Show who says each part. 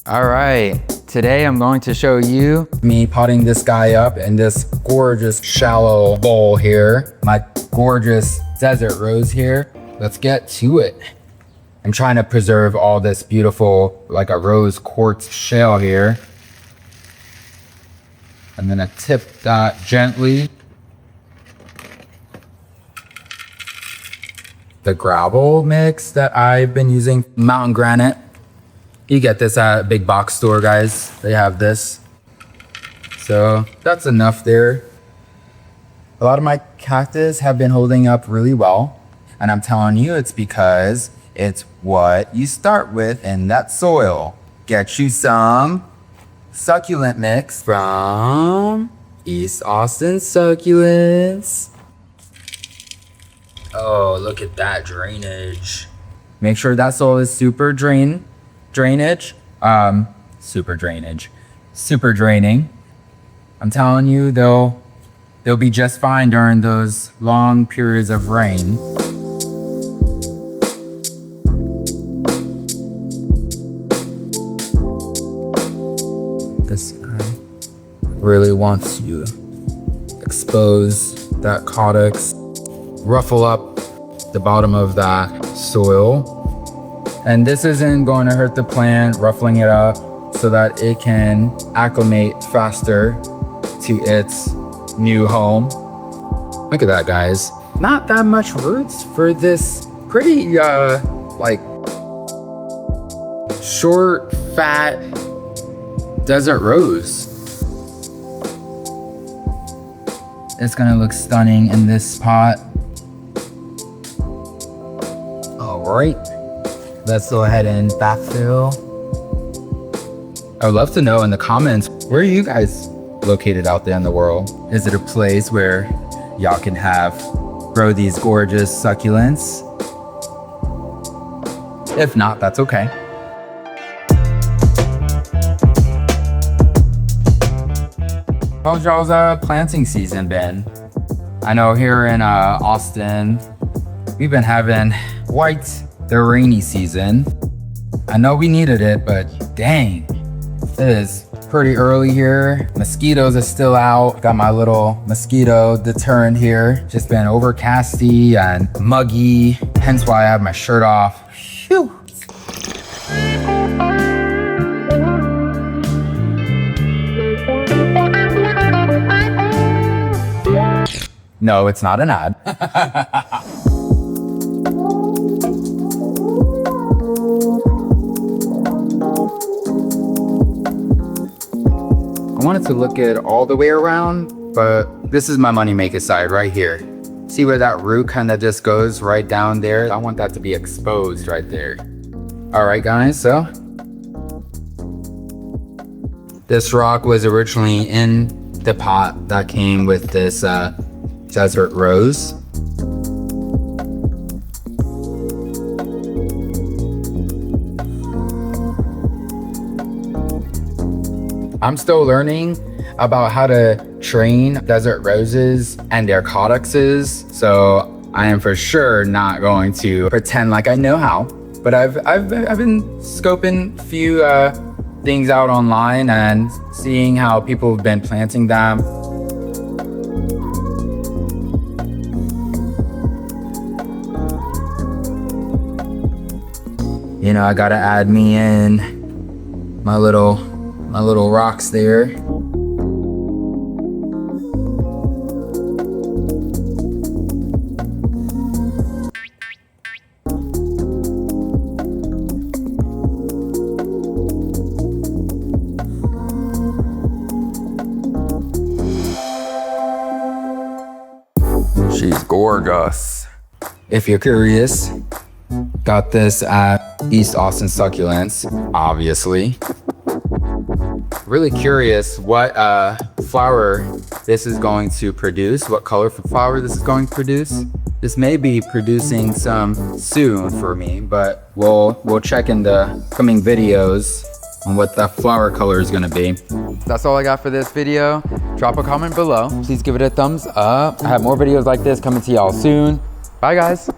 Speaker 1: All right, today I'm going to show you me potting this guy up in this gorgeous shallow bowl here. My gorgeous desert rose here. Let's get to it. I'm trying to preserve all this beautiful, like a rose quartz shell here. I'm gonna tip that gently. The gravel mix that I've been using, mountain granite. You get this at a big box store, guys. They have this. So that's enough there. A lot of my cactus have been holding up really well. And I'm telling you, it's because it's what you start with in that soil. Get you some succulent mix from East Austin Succulents. Oh, look at that drainage. Make sure that soil is super draining. Super draining. I'm telling you, they'll be just fine during those long periods of rain. This guy really wants you to expose that Caudex, ruffle up the bottom of that soil. And this isn't going to hurt the plant, ruffling it up so that it can acclimate faster to its new home. Look at that, guys. Not that much roots for this pretty, like, short, fat desert rose. It's gonna look stunning in this pot. All right. Let's go ahead and backfill. I would love to know in the comments, where are you guys located out there in the world? Is it a place where y'all can grow these gorgeous succulents? If not, that's okay. How's y'all's planting season been? I know here in Austin, we've been having the rainy season. I know we needed it, but dang, it is pretty early here. Mosquitoes are still out. Got my little mosquito deterrent here. Just been overcasty and muggy, hence why I have my shirt off. Phew. No, it's not an ad. I wanted to look at all the way around, but this is my moneymaker side right here. See where that root kind of just goes right down there? I want that to be exposed right there. All right, guys, so this rock was originally in the pot that came with this desert rose. I'm still learning about how to train desert roses and their caudexes, so I am for sure not going to pretend like I know how. But I've been scoping a few things out online and seeing how people have been planting them. You know, I gotta add me in my little rocks there. She's gorgeous. If you're curious, got this at East Austin Succulents, obviously. Really curious what flower this is going to produce, what colorful flower this is going to produce. This may be producing some soon for me, but we'll check in the coming videos on what the flower color is gonna be. That's all I got for this video. Drop a comment below. Please give it a thumbs up. I have more videos like this coming to y'all soon. Bye, guys.